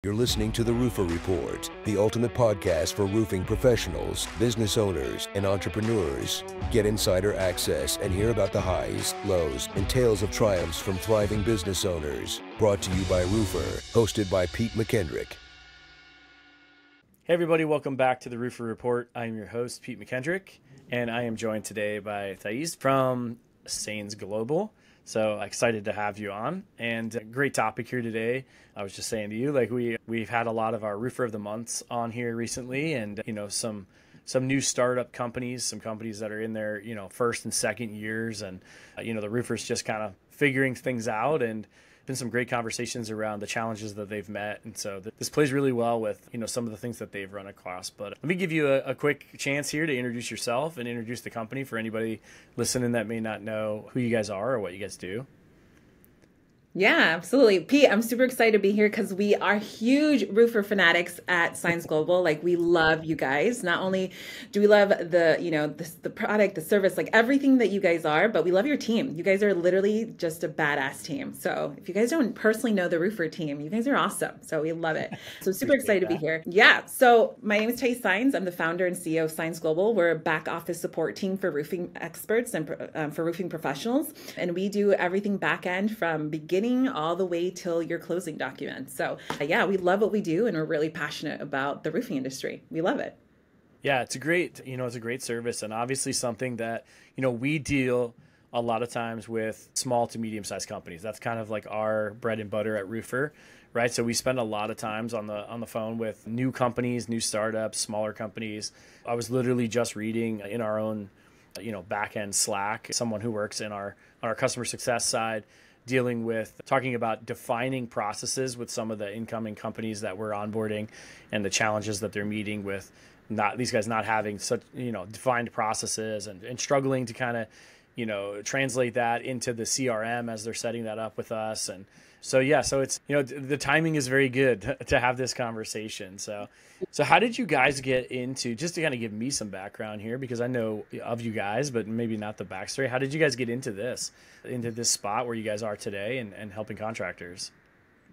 You're listening to the Roofr Report, the ultimate podcast for roofing professionals, business owners, and entrepreneurs. Get insider access and hear about the highs, lows, and tales of triumphs from thriving business owners. Brought to you by Roofr, hosted by Pete McKendrick. Hey everybody, welcome back to the Roofr Report. I'm your host, Pete McKendrick, and I am joined today by Thais from Saenz Global. So excited to have you on, and a great topic here today. I was just saying to you, like we've had a lot of our Roofer of the Months on here recently, and some new startup companies, some companies that are in their first and second years, and the roofers just kind of figuring things out, and been some great conversations around the challenges that they've met, and so this plays really well with some of the things that they've run across. But let me give you a quick chance here to introduce yourself and introduce the company for anybody listening that may not know who you guys are or what you guys do. Yeah, absolutely. Pete, I'm super excited to be here because we are huge roofer fanatics at Saenz Global. Like, we love you guys. Not only do we love the product, the service, like everything that you guys are, but we love your team. You guys are literally just a badass team. So if you guys don't personally know the roofer team, you guys are awesome. So we love it. So super excited to be here. Yeah. So my name is Thais Saenz. I'm the founder and CEO of Saenz Global. We're a back office support team for roofing experts and for roofing professionals. And we do everything back end from beginning all the way till your closing documents. So yeah, we love what we do, and we're really passionate about the roofing industry. We love it. Yeah, it's a great service, and obviously something that, we deal a lot of times with small to medium-sized companies. That's kind of like our bread and butter at Roofr, right? So we spend a lot of times on the phone with new companies, new startups, smaller companies. I was literally just reading in our own, back-end Slack, someone who works on our customer success side, talking about defining processes with some of the incoming companies that we're onboarding, and the challenges that they're meeting with these guys not having such, defined processes, and struggling to kind of, translate that into the CRM as they're setting that up with us. And so it's, the timing is very good to have this conversation. So how did you guys get into, just to kind of give me some background here, because I know of you guys, but maybe not the backstory. How did you guys get into this spot where you guys are today and helping contractors?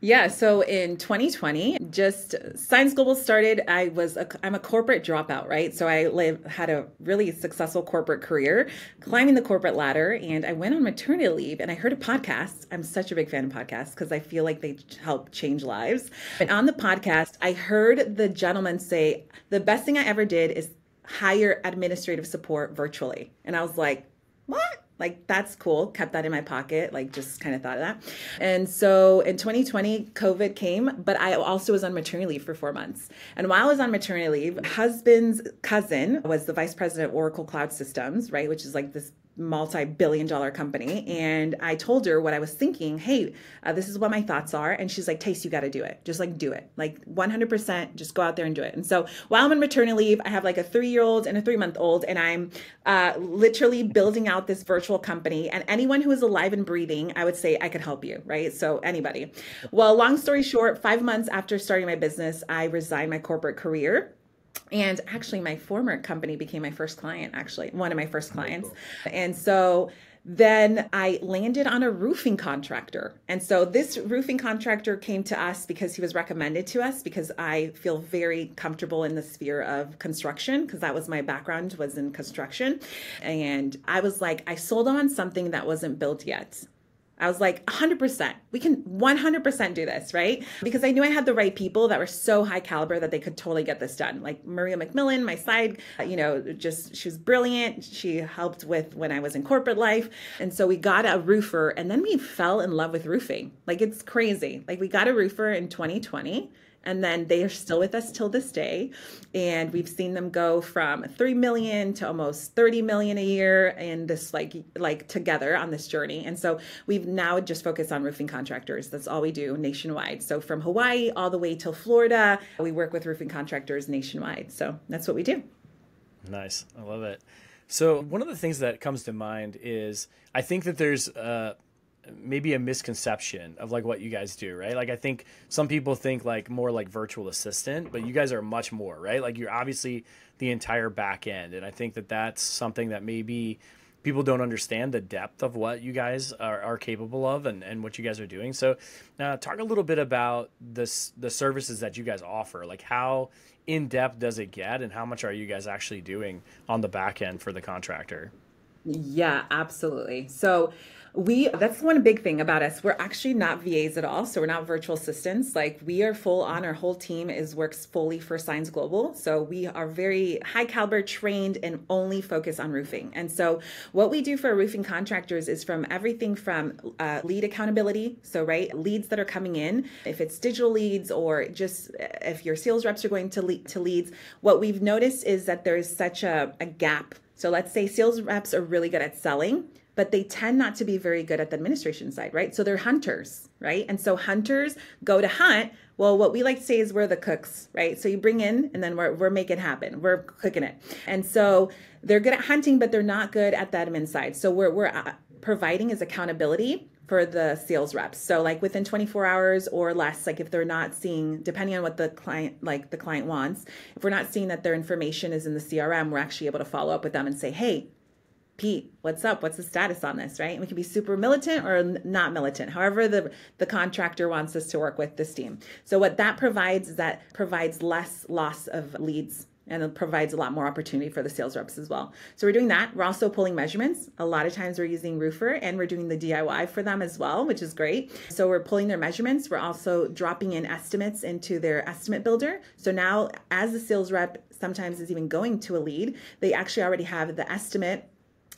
Yeah, so in 2020, just Saenz Global started. I'm a corporate dropout, right? So I had a really successful corporate career, climbing the corporate ladder, and I went on maternity leave, and I heard a podcast. I'm such a big fan of podcasts because I feel like they help change lives. But on the podcast, I heard the gentleman say, the best thing I ever did is hire administrative support virtually. And I was like, what? Like, that's cool. Kept that in my pocket, like just kind of thought of that. And so in 2020, COVID came, but I also was on maternity leave for 4 months. And while I was on maternity leave, husband's cousin was the vice president of Oracle Cloud Systems, right? Which is like this multi-billion-dollar company. And I told her what I was thinking. Hey, this is what my thoughts are. And she's like, Thais, you got to do it. Just like do it. Like 100%, just go out there and do it. And so while I'm on maternity leave, I have like a 3-year-old and a 3-month-old, and I'm literally building out this virtual company. And anyone who is alive and breathing, I would say I could help you, right? So anybody. Well, long story short, 5 months after starting my business, I resigned my corporate career. And actually, my former company became my first client, one of my first clients. And so then I landed on a roofing contractor. And so this roofing contractor came to us because he was recommended to us, because I feel very comfortable in the sphere of construction, because that was my background, was in construction. And I was like, I sold on something that wasn't built yet. I was like, 100%, we can 100% do this, right? Because I knew I had the right people that were so high caliber that they could totally get this done. Like Maria McMillan, my side, she was brilliant. She helped with when I was in corporate life. And so we got a roofer, and then we fell in love with roofing. Like, it's crazy. Like, we got a roofer in 2020. And then they are still with us till this day. And we've seen them go from 3 million to almost 30 million a year in this like together on this journey. And so we've now just focused on roofing contractors. That's all we do nationwide. So from Hawaii all the way till Florida, we work with roofing contractors nationwide. So that's what we do. Nice. I love it. So one of the things that comes to mind is, I think that there's maybe a misconception of like what you guys do, right? Like, I think some people think like more like virtual assistant, but you guys are much more, right? Like, you're obviously the entire back end. And I think that that's something that maybe people don't understand the depth of what you guys are capable of and what you guys are doing. So talk a little bit about the services that you guys offer. Like, how in depth does it get, and how much are you guys actually doing on the back end for the contractor? Yeah, absolutely. So that's one big thing about us. We're actually not VAs at all. So we're not virtual assistants. Like, we are full on. Our whole team works fully for Saenz Global. So we are very high caliber, trained, and only focus on roofing. And so what we do for our roofing contractors is from everything from lead accountability. So, right, leads that are coming in, if it's digital leads or just if your sales reps are going to leads, what we've noticed is that there's such a gap. So let's say sales reps are really good at selling, but they tend not to be very good at the administration side, right? So they're hunters, right? And so hunters go to hunt. Well, what we like to say is we're the cooks, right? So you bring in and then we're making it happen. We're cooking it. And so they're good at hunting, but they're not good at the admin side. So we're providing is accountability for the sales reps. So like within 24 hours or less, like if they're not seeing, depending on what the client wants, if we're not seeing that their information is in the CRM, we're actually able to follow up with them and say, hey, Pete, what's up? What's the status on this, right? And we can be super militant or not militant, however the contractor wants us to work with this team. So what that provides is that provides less loss of leads, and it provides a lot more opportunity for the sales reps as well. So we're doing that. We're also pulling measurements. A lot of times we're using Roofr, and we're doing the DIY for them as well, which is great. So we're pulling their measurements. We're also dropping in estimates into their estimate builder. So now as the sales rep sometimes is even going to a lead, they actually already have the estimate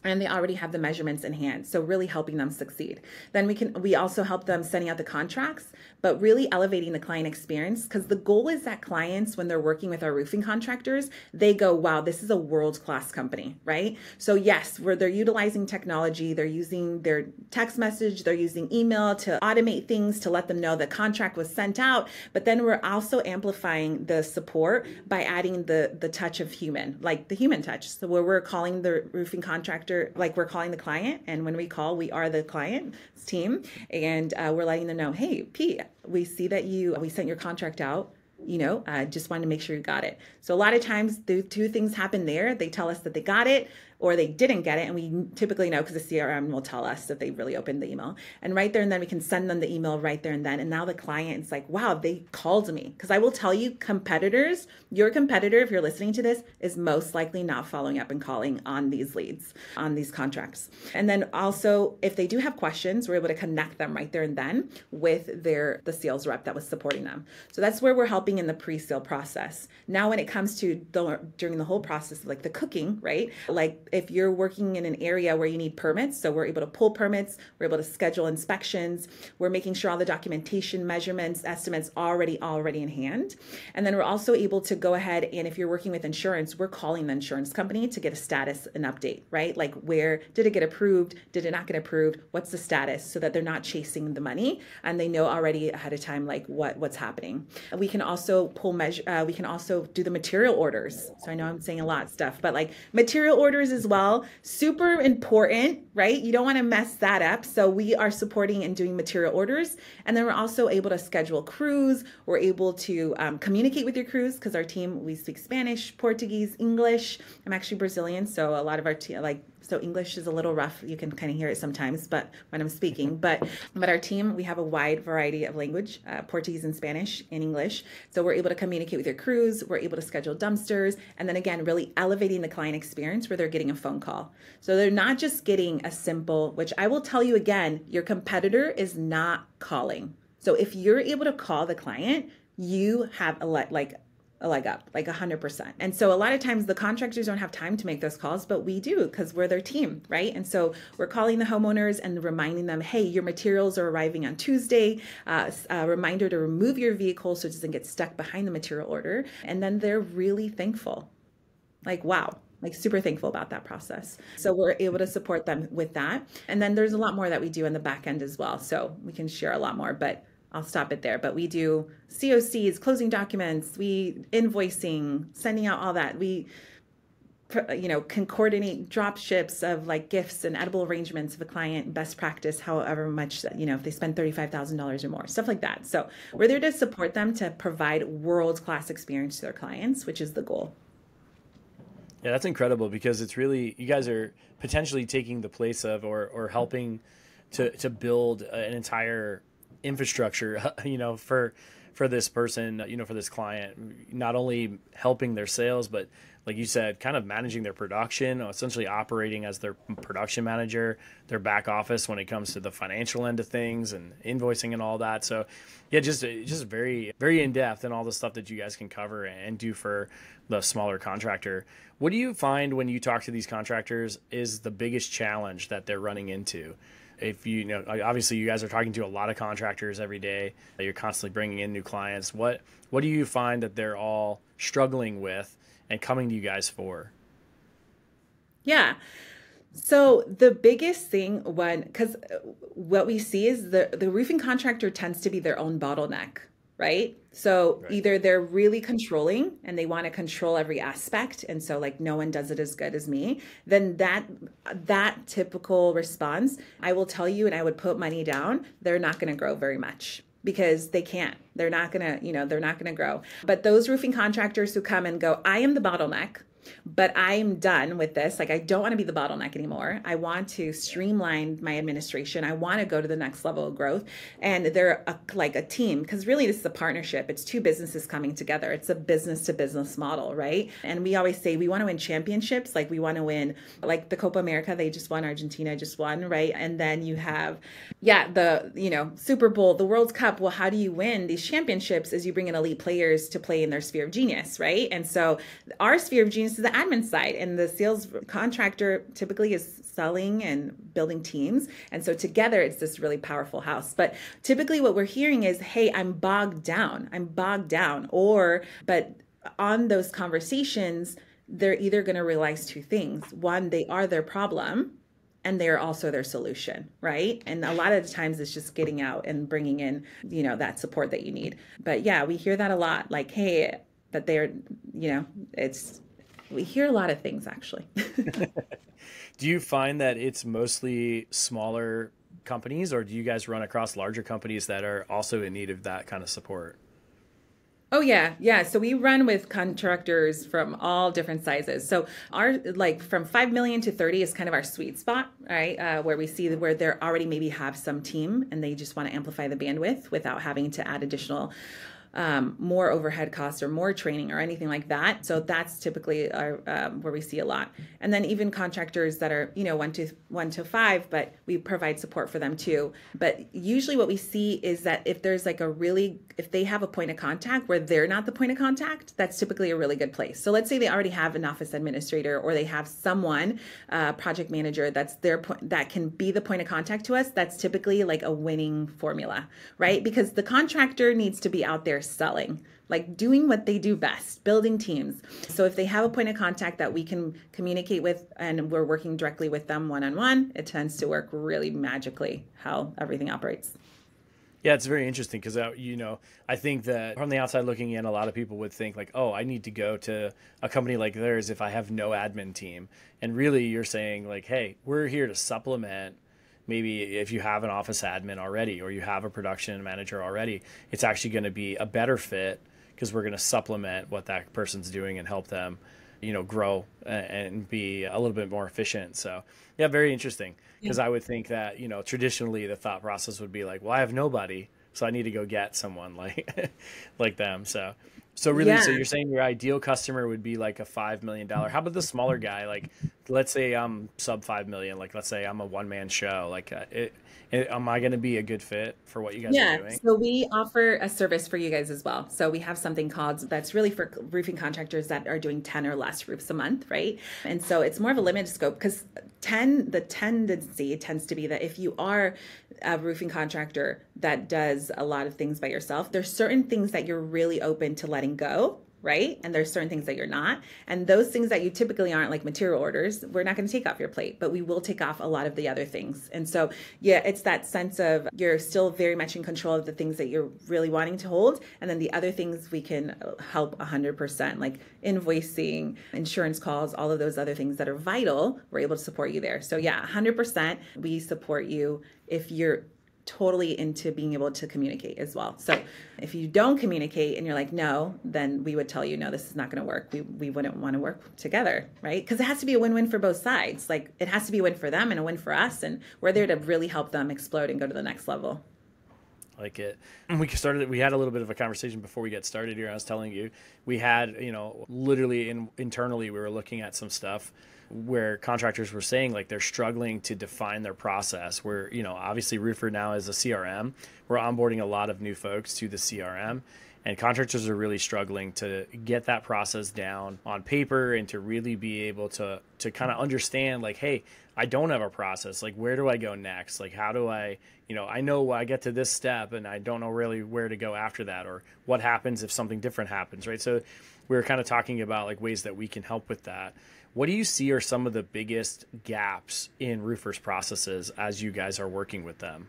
and they already have the measurements in hand. So really helping them succeed. Then we also help them sending out the contracts, but really elevating the client experience, because the goal is that clients, when they're working with our roofing contractors, they go, wow, this is a world-class company, right? So yes, where they're utilizing technology, they're using their text message, they're using email to automate things, to let them know the contract was sent out. But then we're also amplifying the support by adding the touch of human, like the human touch. So where we're calling the roofing contractor, like we're calling the client, and when we call, we are the client's team, and we're letting them know, hey, Pete, we see that we sent your contract out. Just wanted to make sure you got it. So a lot of times the two things happen there. They tell us that they got it or they didn't get it. And we typically know because the CRM will tell us that they really opened the email. And right there and then we can send them the email right there and then. And now the client is like, wow, they called me. Because I will tell you, competitors, your competitor, if you're listening to this, is most likely not following up and calling on these leads, on these contracts. And then also, if they do have questions, we're able to connect them right there and then with the sales rep that was supporting them. So that's where we're helping in the pre-sale process. Now, when it comes to during the whole process, like the cooking, right? Like if you're working in an area where you need permits, so we're able to pull permits, we're able to schedule inspections, we're making sure all the documentation, measurements, estimates already in hand. And then we're also able to go ahead, and if you're working with insurance, we're calling the insurance company to get a status and update, right? Like, where did it get approved? Did it not get approved? What's the status? So that they're not chasing the money and they know already ahead of time, like what's happening. We can also we can also do the material orders. So I know I'm saying a lot of stuff, but like material orders as well, super important, right? You don't want to mess that up. So we are supporting and doing material orders. And then we're also able to schedule crews. We're able to communicate with your crews, because our team, we speak Spanish, Portuguese, English. I'm actually Brazilian, so a lot of our so English is a little rough. You can kind of hear it sometimes, but when I'm speaking, but our team, we have a wide variety of language, Portuguese and Spanish and English. So we're able to communicate with your crews. We're able to schedule dumpsters. And then again, really elevating the client experience where they're getting a phone call. So they're not just getting a simple, which I will tell you again, your competitor is not calling. So if you're able to call the client, you have a leg up, like 100%. And so a lot of times the contractors don't have time to make those calls, but we do, because we're their team, right? And so we're calling the homeowners and reminding them, hey, your materials are arriving on Tuesday. A reminder to remove your vehicle so it doesn't get stuck behind the material order. And then they're really thankful. Like, wow. Like, super thankful about that process. So we're able to support them with that. And then there's a lot more that we do in the back end as well. So we can share a lot more, but I'll stop it there. But we do COCs, closing documents, we invoicing, sending out all that. We, can coordinate drop ships of like gifts and edible arrangements of a client, best practice, however much, if they spend $35,000 or more, stuff like that. So we're there to support them to provide world-class experience to their clients, which is the goal. Yeah, that's incredible because it's really, you guys are potentially taking the place of or helping to build an entire infrastructure, for this person, for this client, not only helping their sales, but like you said, kind of managing their production, essentially operating as their production manager, their back office when it comes to the financial end of things and invoicing and all that. So yeah, just very, very in depth and all the stuff that you guys can cover and do for the smaller contractor. What do you find when you talk to these contractors is the biggest challenge that they're running into? If obviously you guys are talking to a lot of contractors every day, that you're constantly bringing in new clients. What do you find that they're all struggling with and coming to you guys for? Yeah. So the biggest thing, because what we see is the roofing contractor tends to be their own bottleneck, right? So either they're really controlling and they want to control every aspect, and so like no one does it as good as me, then that typical response, I will tell you, and I would put money down, they're not going to grow very much. Because they can't. They're not gonna, they're not gonna grow. But those roofing contractors who come and go, I am the bottleneck, but I'm done with this. Like, I don't want to be the bottleneck anymore. I want to streamline my administration. I want to go to the next level of growth. And they're like a team, because really this is a partnership. It's two businesses coming together. It's a business to business model, right? And we always say we want to win championships. Like we want to win, like the Copa America, they just won, Argentina just won, right? And then you have, the, Super Bowl, the World Cup. Well, how do you win these championships? Is you bring in elite players to play in their sphere of genius, right? And so our sphere of genius is the admin side, and the sales contractor typically is selling and building teams. And so together it's this really powerful house. But typically what we're hearing is, hey, I'm bogged down. But on those conversations, they're either going to realize two things. One, they are their problem, and they're also their solution, right? And a lot of the times it's just getting out and bringing in, that support that you need. But yeah, we hear that a lot, like, hey, that they're, we hear a lot of things actually. Do you find that it's mostly smaller companies, or do you guys run across larger companies that are also in need of that kind of support? Oh, yeah. Yeah. So we run with contractors from all different sizes. So our, like from 5 million to 30 is kind of our sweet spot, right? Where we see where they already maybe have some team and they just want to amplify the bandwidth without having to add additional more overhead costs or more training or anything like that. So that's typically our, where we see a lot. And then even contractors that are, 1 to 5, but we provide support for them too. But usually what we see is that if there's like if they have a point of contact where they're not the point of contact, that's typically a really good place. So let's say they already have an office administrator, or they have someone, project manager, that's their point, that can be the point of contact to us. That's typically like a winning formula, right? Because the contractor needs to be out there selling, like doing what they do best, building teams. So if they have a point of contact that we can communicate with and we're working directly with them one-on-one, it tends to work really magically how everything operates. Yeah, it's very interesting because, I think that from the outside looking in, a lot of people would think like, oh, I need to go to a company like theirs if I have no admin team. And really you're saying like, hey, we're here to supplement. Maybe if you have an office admin already, or you have a production manager already, it's actually going to be a better fit because we're going to supplement what that person's doing and help them, grow and be a little bit more efficient. So yeah, very interesting. Because I would think that, traditionally the thought process would be like, well, I have nobody, so I need to go get someone like like them. So really, so you're saying your ideal customer would be like a $5 million. How about the smaller guy? Like, let's say I'm sub 5 million. Like, let's say I'm a one-man show. Like, am I going to be a good fit for what you guys are doing? So we offer a service for you guys as well. So we have something called, that's really for roofing contractors that are doing 10 or less roofs a month, right? And so it's more of a limited scope, because the tendency tends to be that if you are a roofing contractor that does a lot of things by yourself, there's certain things that you're really open to letting go, right? And there's certain things that you're not. And those things that you typically aren't, like material orders, we're not going to take off your plate, but we will take off a lot of the other things. And so, yeah, it's that sense of you're still very much in control of the things that you're really wanting to hold. And then the other things we can help 100%, like invoicing, insurance calls, all of those other things that are vital, we're able to support you there. So yeah, 100% we support you if you're totally into being able to communicate as well. So if you don't communicate and you're like, no, then we would tell you, no, this is not going to work. We wouldn't want to work together, right? Because it has to be a win-win for both sides. Like it has to be a win for them and a win for us. And we're there to really help them explode and go to the next level. Like it. We had a little bit of a conversation before we get started here. I was telling you, we had, literally internally, we were looking at some stuff where contractors were saying like they're struggling to define their process. Where, obviously Roofr now is a CRM. We're onboarding a lot of new folks to the CRM, and contractors are really struggling to get that process down on paper and to really be able to kind of understand like, hey, I don't have a process. Like, where do I go next? Like, how do I know I get to this step and I don't know really where to go after that, or what happens if something different happens, right? So we were kind of talking about like ways that we can help with that. What do you see are some of the biggest gaps in Roofr's processes as you guys are working with them?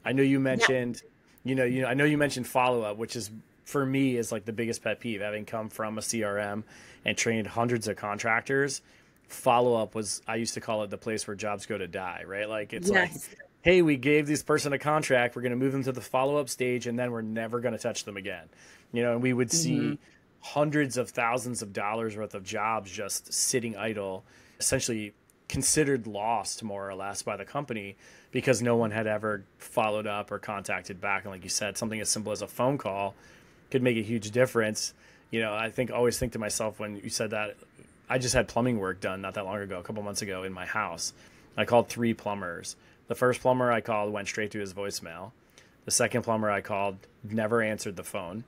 I know you mentioned, I know you mentioned follow-up, which is for me is like the biggest pet peeve. Having come from a CRM and trained hundreds of contractors, follow-up was, I used to call it the place where jobs go to die, right? Like it's like, hey, we gave this person a contract, we're going to move them to the follow-up stage, and then we're never going to touch them again. And we would see hundreds of thousands of dollars worth of jobs just sitting idle, essentially considered lost more or less by the company because no one had ever followed up or contacted back. And like you said, something as simple as a phone call could make a huge difference. I always think to myself when you said that, I just had plumbing work done not that long ago, a couple months ago in my house. I called 3 plumbers. The first plumber I called went straight to his voicemail. The second plumber I called never answered the phone.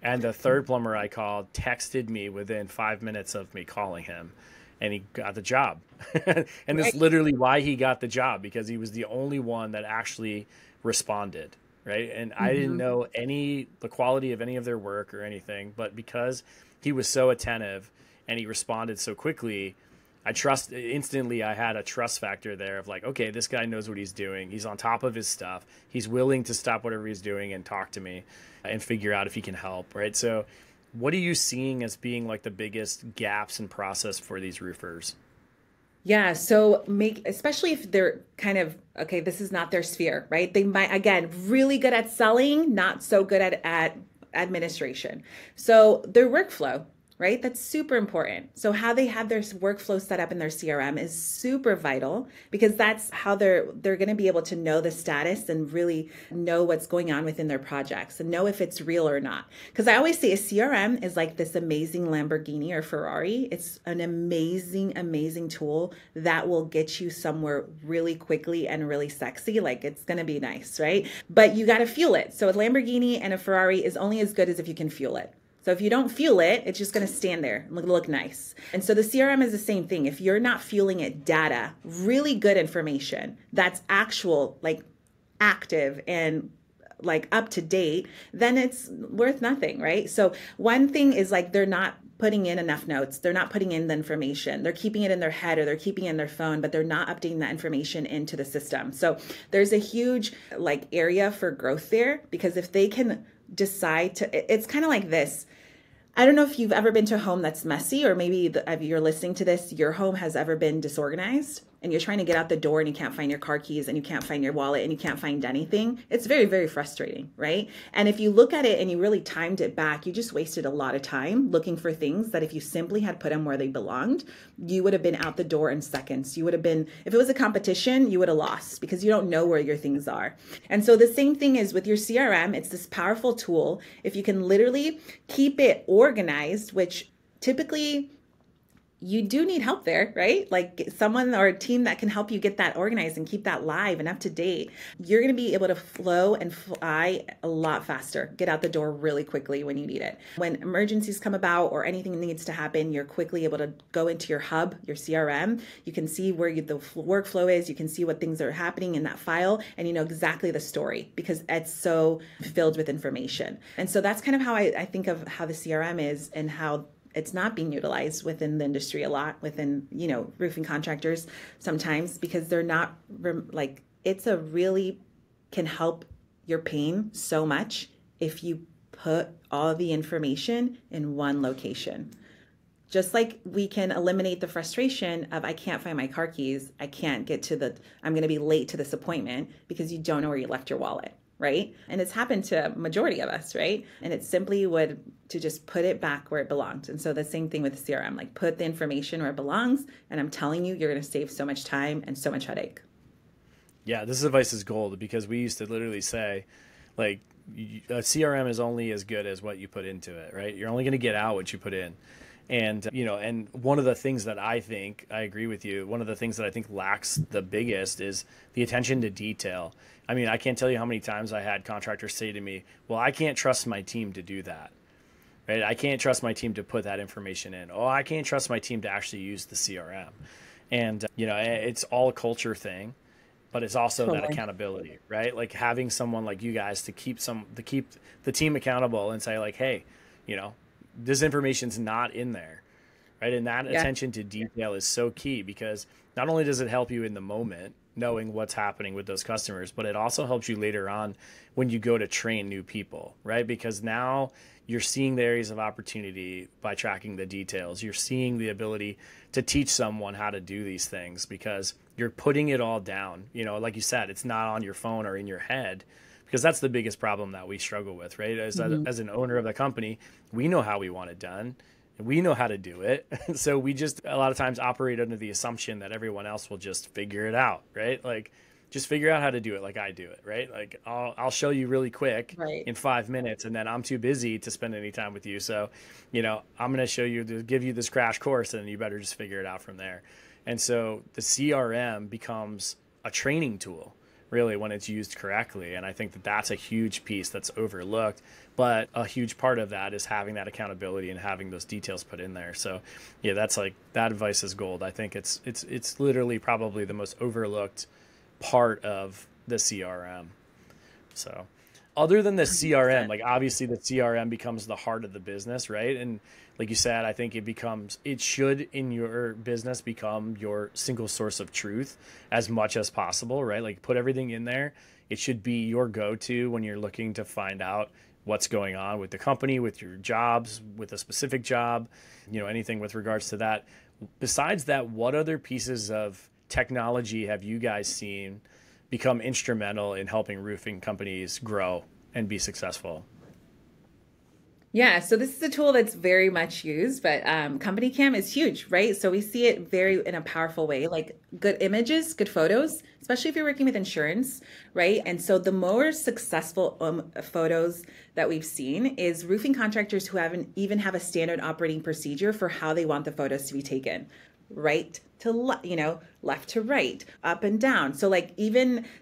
And the third plumber I called texted me within 5 minutes of me calling him, and he got the job. And that's literally why he got the job, because he was the only one that actually responded, right? And I didn't know the quality of any of their work or anything, but because he was so attentive and he responded so quickly, I had a trust factor there of like, okay, this guy knows what he's doing. He's on top of his stuff. He's willing to stop whatever he's doing and talk to me and figure out if he can help, right? So what are you seeing as being like the biggest gaps in process for these roofers? Yeah. So especially if they're kind of, okay, this is not their sphere, right? They might, again, really good at selling, not so good at administration. So their workflow, right? That's super important. So how they have their workflow set up in their CRM is super vital, because that's how they're going to be able to know the status and really know what's going on within their projects and know if it's real or not. Because I always say a CRM is like this amazing Lamborghini or Ferrari. It's an amazing, amazing tool that will get you somewhere really quickly and really sexy. Like it's going to be nice, right? But you got to fuel it. So a Lamborghini and a Ferrari is only as good as if you can fuel it. So if you don't fuel it, it's just going to stand there and look nice. And so the CRM is the same thing. If you're not fueling it data, really good information that's actual, like active and like up to date, then it's worth nothing, right? So one thing is like they're not putting in enough notes. They're not putting in the information. They're keeping it in their head or they're keeping it in their phone, but they're not updating that information into the system. So there's a huge like area for growth there, because if they can decide to, it's kind of like this. I don't know if you've ever been to a home that's messy, or maybe if you're listening to this, your home has ever been disorganized and you're trying to get out the door and you can't find your car keys and you can't find your wallet and you can't find anything. It's very, very frustrating, right? And if you look at it and you really timed it back, you just wasted a lot of time looking for things that if you simply had put them where they belonged, you would have been out the door in seconds. You would have been, if it was a competition, you would have lost because you don't know where your things are. And so the same thing is with your CRM. It's this powerful tool. If you can literally keep it organized, which typically you do need help there, right? Like someone or a team that can help you get that organized and keep that live and up to date. You're going to be able to flow and fly a lot faster, get out the door really quickly when you need it. When emergencies come about or anything needs to happen, you're quickly able to go into your hub, your CRM. You can see where the workflow is. You can see what things are happening in that file, and you know exactly the story because it's so filled with information. And so that's kind of how I think of how the CRM is and how it's not being utilized within the industry a lot, within, roofing contractors sometimes, because they're not like, it's a really can help your pain so much if you put all the information in one location. Just like we can eliminate the frustration of, I can't find my car keys, I'm going to be late to this appointment because you don't know where you left your wallet, right? And it's happened to a majority of us, right? And it simply would to just put it back where it belongs. And so the same thing with CRM, like put the information where it belongs. And I'm telling you, you're going to save so much time and so much headache. Yeah, this advice is gold, because we used to literally say, like, a CRM is only as good as what you put into it, right? You're only going to get out what you put in. And, and one of the things that I agree with you, one of the things that I think lacks the biggest is the attention to detail. I mean, I can't tell you how many times I had contractors say to me, well, I can't trust my team to do that, right? I can't trust my team to put that information in. Oh, I can't trust my team to actually use the CRM. And, it's all a culture thing, but it's also Totally. that accountability, right? Like having someone like you guys to keep the team accountable and say like, hey, this information's not in there, right? And that attention to detail is so key, because not only does it help you in the moment knowing what's happening with those customers, but it also helps you later on when you go to train new people, right? Because now you're seeing the areas of opportunity by tracking the details. You're seeing the ability to teach someone how to do these things because you're putting it all down. Like you said, it's not on your phone or in your head, because that's the biggest problem that we struggle with, right? As an owner of the company, we know how we want it done, and we know how to do it. So we just a lot of times operate under the assumption that everyone else will just figure it out, right? Like, just figure out how to do it like I do it, right? Like I'll show you really quick in 5 minutes, and then I'm too busy to spend any time with you. So, I'm going to give you this crash course, and you better just figure it out from there. And so the CRM becomes a training tool, really, when it's used correctly. And I think that that's a huge piece that's overlooked, but a huge part of that is having that accountability and having those details put in there. So yeah, that's like, that advice is gold. I think it's literally probably the most overlooked part of the CRM. So other than the CRM, like obviously the CRM becomes the heart of the business, right? And like you said, I think it should in your business become your single source of truth as much as possible, right? Like put everything in there. It should be your go-to when you're looking to find out what's going on with the company, with your jobs, with a specific job, anything with regards to that. Besides that, what other pieces of technology have you guys seen become instrumental in helping roofing companies grow and be successful? Yeah, so this is a tool that's very much used, but Company Cam is huge, right? So we see it in a powerful way, like good images, good photos, especially if you're working with insurance, right? And so the more successful photos that we've seen is roofing contractors who even have a standard operating procedure for how they want the photos to be taken. Right to left to right, up and down. So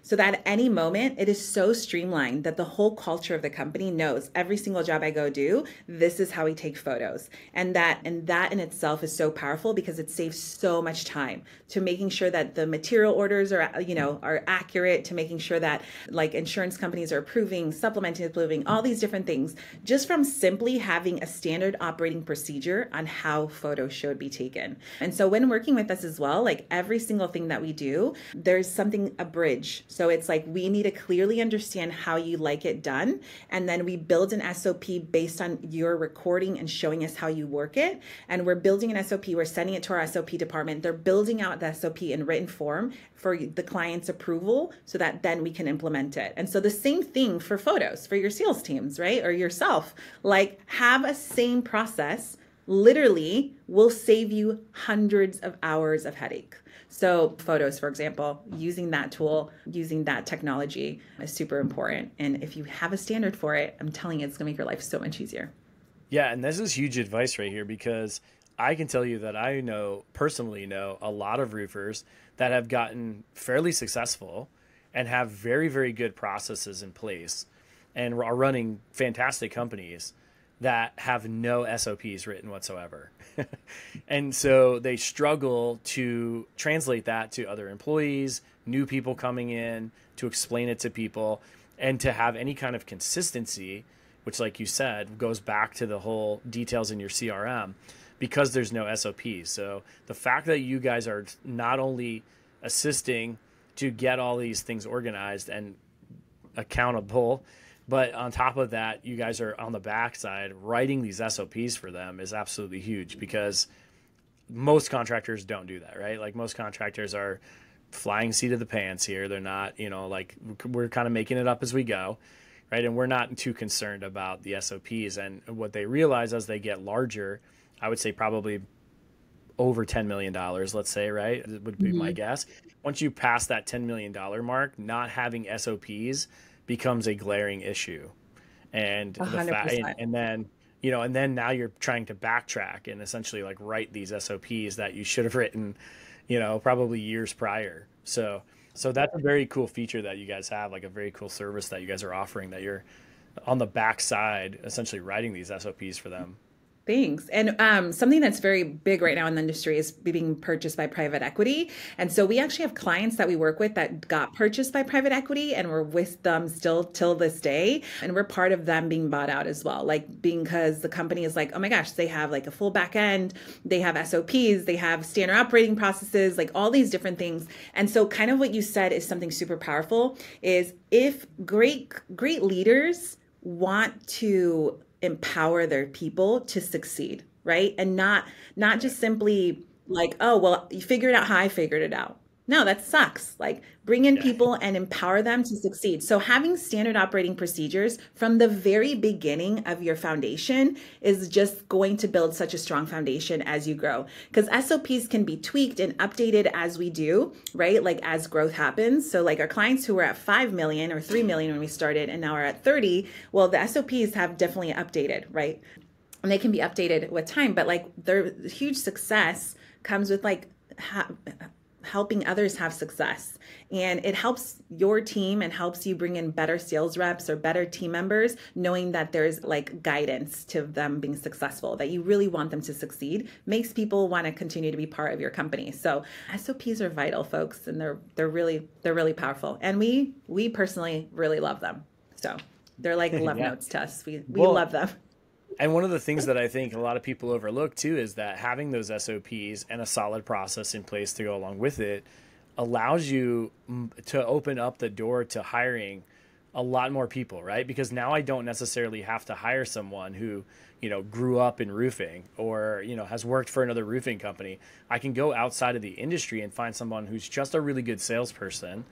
so that at any moment, it is so streamlined that the whole culture of the company knows every single job I go do, this is how we take photos. And that in itself is so powerful because it saves so much time to making sure that the material orders are accurate, to making sure that like insurance companies are supplementing, all these different things, just from simply having a standard operating procedure on how photos should be taken. And so when working with us as well, like every single thing that we do, there's a bridge. So it's like, we need to clearly understand how you like it done. And then we build an SOP based on your recording and showing us how you work it. And we're building an SOP, we're sending it to our SOP department. They're building out the SOP in written form for the client's approval so that then we can implement it. And so the same thing for photos for your sales teams, right? Or yourself, like have a same process literally will save you hundreds of hours of headache. So photos, for example, using that tool, using that technology is super important. And if you have a standard for it, I'm telling you, it's gonna make your life so much easier. Yeah, and this is huge advice right here, because I can tell you that I personally know a lot of roofers that have gotten fairly successful and have very, very good processes in place and are running fantastic companies that have no SOPs written whatsoever. And so they struggle to translate that to other employees, new people coming in, to explain it to people, and to have any kind of consistency, which, like you said, goes back to the whole details in your CRM, because there's no SOPs. So the fact that you guys are not only assisting to get all these things organized and accountable, But on top of that, you guys are on the backside writing these SOPs for them is absolutely huge, because most contractors don't do that, right? Like most contractors are flying seat of the pants here. They're not, like we're kind of making it up as we go, right? And we're not too concerned about the SOPs. And what they realize as they get larger, I would say probably over $10 million, let's say, right? It would be my guess. Once you pass that $10 million mark, not having SOPs becomes a glaring issue. And and then now you're trying to backtrack and essentially like write these SOPs that you should have written, probably years prior. So that's a very cool feature that you guys have, like a very cool service that you guys are offering, that you're on the backside essentially writing these SOPs for them. Thanks. And something that's very big right now in the industry is being purchased by private equity. And so we actually have clients that we work with that got purchased by private equity, and we're with them still till this day. And we're part of them being bought out as well. Like, because the company is like, oh my gosh, they have like a full back end, they have SOPs, they have standard operating processes, like all these different things. And so kind of what you said is something super powerful, is if great leaders want to empower their people to succeed, right? And not just simply like, oh, well, you figured out how I figured it out. No, that sucks. Like, bring in people and empower them to succeed. So having standard operating procedures from the very beginning of your foundation is just going to build such a strong foundation as you grow. Because SOPs can be tweaked and updated as we do, right? Like as growth happens. So like our clients who were at 5 million or 3 million when we started and now are at 30, well, the SOPs have definitely updated, right? And they can be updated with time, but like their huge success comes with like helping others have success. And it helps your team and helps you bring in better sales reps or better team members, knowing that there's like guidance to them being successful, that you really want them to succeed, makes people want to continue to be part of your company. So SOPs are vital, folks, and they're really powerful. And we personally really love them. So they're like love notes to us. We love them. And one of the things that I think a lot of people overlook too is that having those SOPs and a solid process in place to go along with it allows you to open up the door to hiring a lot more people, right? Because now I don't necessarily have to hire someone who, grew up in roofing or, has worked for another roofing company. I can go outside of the industry and find someone who's just a really good salesperson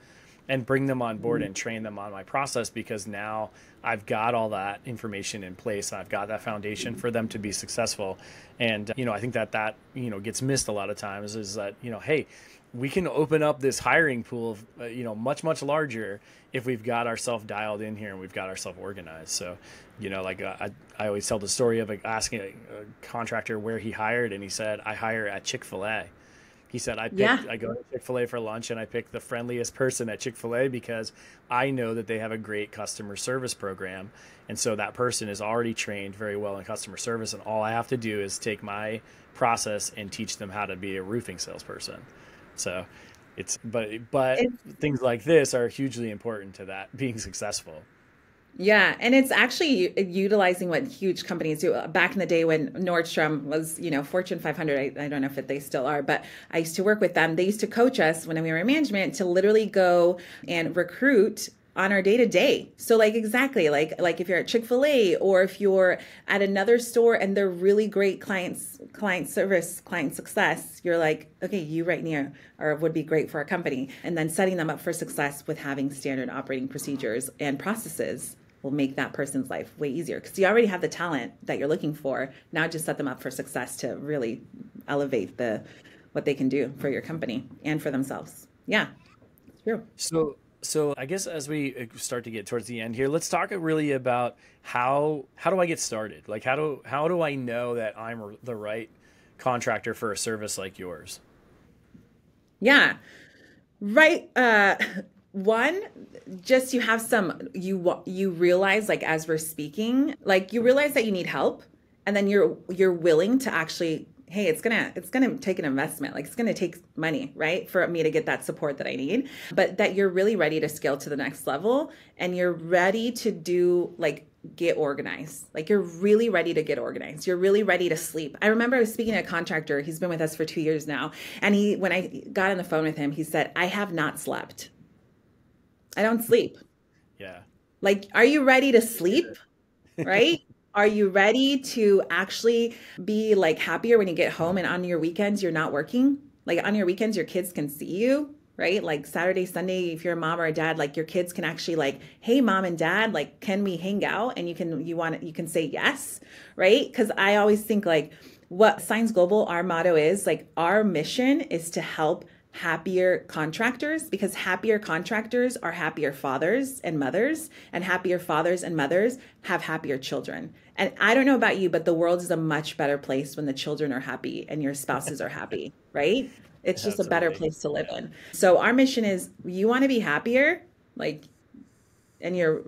and bring them on board and train them on my process, because now I've got all that information in place and I've got that foundation for them to be successful. And, I think that gets missed a lot of times, is that, hey, we can open up this hiring pool of, much, much larger if we've got ourselves dialed in here and we've got ourselves organized. So, I always tell the story of asking a contractor where he hired, and he said, I hire at Chick-fil-A. He said, I go to Chick-fil-A for lunch and I pick the friendliest person at Chick-fil-A because I know that they have a great customer service program. And so that person is already trained very well in customer service. And all I have to do is take my process and teach them how to be a roofing salesperson. So but things like this are hugely important to that being successful. Yeah. And it's actually utilizing what huge companies do. Back in the day when Nordstrom was, Fortune 500, I don't know if they still are, but I used to work with them. They used to coach us when we were in management to literally go and recruit on our day-to-day. So like exactly like if you're at Chick-fil-A or if you're at another store and they're really great client service, client success, you're like, okay, you right near or would be great for our company. And then setting them up for success with having standard operating procedures and processes will make that person's life way easier, because you already have the talent that you're looking for. Now just set them up for success to really elevate what they can do for your company and for themselves. Yeah, it's true. So I guess as we start to get towards the end here, let's talk really about how do I get started? Like how do I know that I'm the right contractor for a service like yours? Yeah, right. One, just you have you realize, like as we're speaking, like you realize that you need help, and then you're willing to actually, hey, it's gonna take an investment, like it's gonna take money, right, for me to get that support that I need, but that you're really ready to scale to the next level, and you're ready to get organized. Like you're really ready to get organized. You're really ready to sleep. I remember I was speaking to a contractor. He's been with us for 2 years now, and when I got on the phone with him, he said, I have not slept. I don't sleep. Yeah. Like, are you ready to sleep? Right? Are you ready to actually be like happier when you get home and on your weekends you're not working? Like on your weekends your kids can see you, right? Like Saturday, Sunday, if you're a mom or a dad, like your kids can actually like, "Hey mom and dad, like can we hang out?" And you can say yes, right? Cuz I always think like what Saenz Global, our motto is like our mission is to help happier contractors, because happier contractors are happier fathers and mothers, and happier fathers and mothers have happier children. And I don't know about you, but the world is a much better place when the children are happy and your spouses are happy, right? It's just a better Absolutely. place to live in. So our mission is, you want to be happier, like, and you're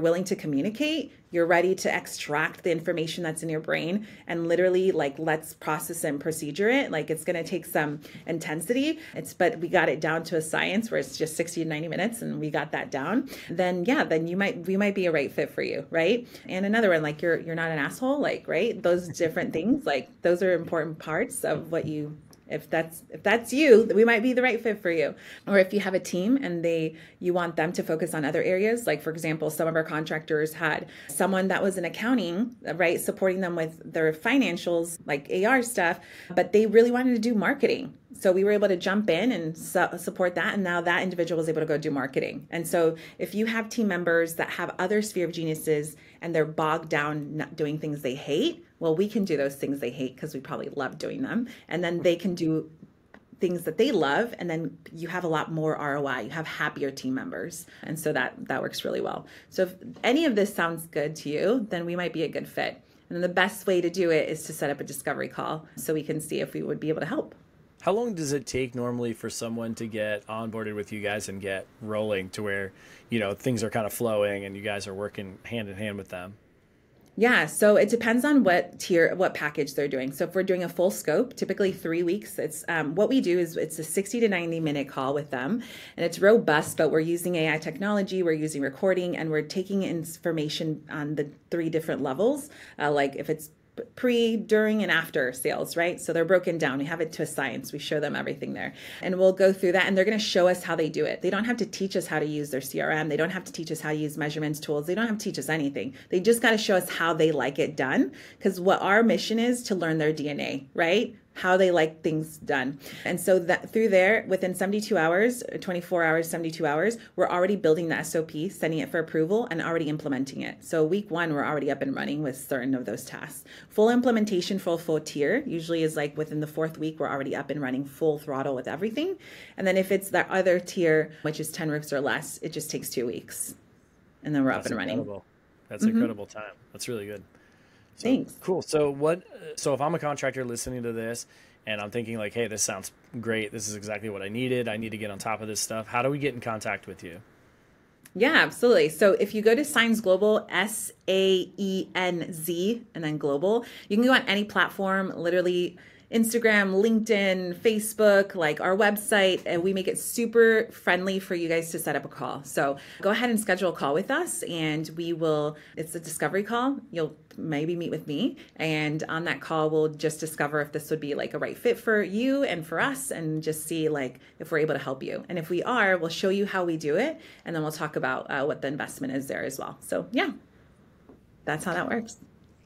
willing to communicate, you're ready to extract the information that's in your brain and literally like let's process and procedure it. Like it's going to take some intensity, but we got it down to a science where it's just 60 to 90 minutes and we got that down. Then yeah, then we might be a right fit for you, right? And another one, like you're not an asshole, like, right? Those different things, like those are important parts of what you, if that's you, we might be the right fit for you. Or if you have a team and you want them to focus on other areas, like for example, some of our contractors had someone that was in accounting, right, supporting them with their financials, like AR stuff, but they really wanted to do marketing. So we were able to jump in and support that. And now that individual was able to go do marketing. And so if you have team members that have other sphere of geniuses and they're bogged down not doing things they hate, well, we can do those things they hate because we probably love doing them. And then they can do things that they love. And then you have a lot more ROI. You have happier team members. And so that works really well. So if any of this sounds good to you, then we might be a good fit. And then the best way to do it is to set up a discovery call so we can see if we would be able to help. How long does it take normally for someone to get onboarded with you guys and get rolling to where, things are kind of flowing and you guys are working hand in hand with them? Yeah, so it depends on what package they're doing. So if we're doing a full scope, typically 3 weeks, it's what we do is it's a 60 to 90 minute call with them, and it's robust, but we're using AI technology, we're using recording, and we're taking information on the 3 different levels, like if it's pre, during, and after sales, right? So they're broken down. We have it to a science. We show them everything there. And we'll go through that and they're going to show us how they do it. They don't have to teach us how to use their CRM. They don't have to teach us how to use measurements tools. They don't have to teach us anything. They just got to show us how they like it done. Because what our mission is to learn their DNA, right? How they like things done. And so that through there, within 72 hours, 24 hours, 72 hours, we're already building the SOP, sending it for approval, and already implementing it. So week 1, we're already up and running with certain of those tasks. Full implementation for a full tier usually is like within the 4th week, we're already up and running full throttle with everything. And then if it's the other tier, which is 10 roofs or less, it just takes 2 weeks. And then we're up and running. That's incredible time. That's really good. So, thanks. Cool. So if I'm a contractor listening to this and I'm thinking like, hey, this sounds great. This is exactly what I needed. I need to get on top of this stuff. How do we get in contact with you? Yeah, absolutely. So if you go to Saenz Global, SAENZ, and then Global, you can go on any platform, literally Instagram, LinkedIn, Facebook, like our website, and we make it super friendly for you guys to set up a call. So go ahead and schedule a call with us and it's a discovery call. You'll maybe meet with me. And on that call, we'll just discover if this would be like a right fit for you and for us and just see like if we're able to help you. And if we are, we'll show you how we do it. And then we'll talk about what the investment is there as well. So yeah, that's how that works.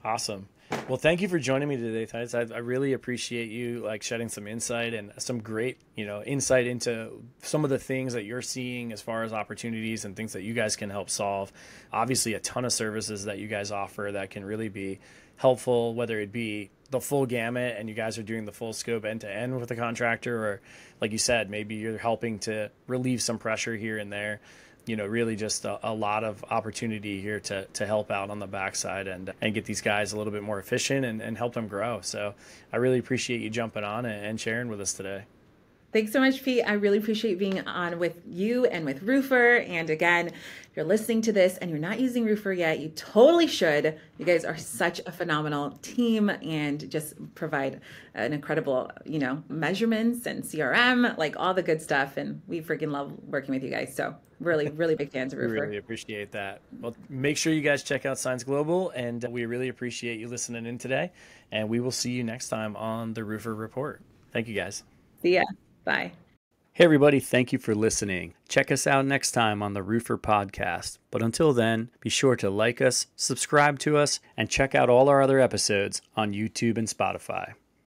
Awesome. Well, thank you for joining me today, Thais. I really appreciate you like shedding some insight and some great, insight into some of the things that you're seeing as far as opportunities and things that you guys can help solve. Obviously, a ton of services that you guys offer that can really be helpful, whether it be the full gamut and you guys are doing the full scope end to end with the contractor, or like you said, maybe you're helping to relieve some pressure here and there. Really just a lot of opportunity here to help out on the backside and get these guys a little bit more efficient and help them grow. So I really appreciate you jumping on and sharing with us today. Thanks so much, Pete. I really appreciate being on with you and with Roofr. And again, if you're listening to this and you're not using Roofr yet, you totally should. You guys are such a phenomenal team and just provide an incredible, measurements and CRM, like all the good stuff. And we freaking love working with you guys. So really, really big fans of Roofr. We really appreciate that. Well, make sure you guys check out Saenz Global, and we really appreciate you listening in today. And we will see you next time on the Roofr Report. Thank you, guys. See ya. Bye. Hey everybody, thank you for listening. Check us out next time on the Roofr Podcast. But until then, be sure to like us, subscribe to us, and check out all our other episodes on YouTube and Spotify.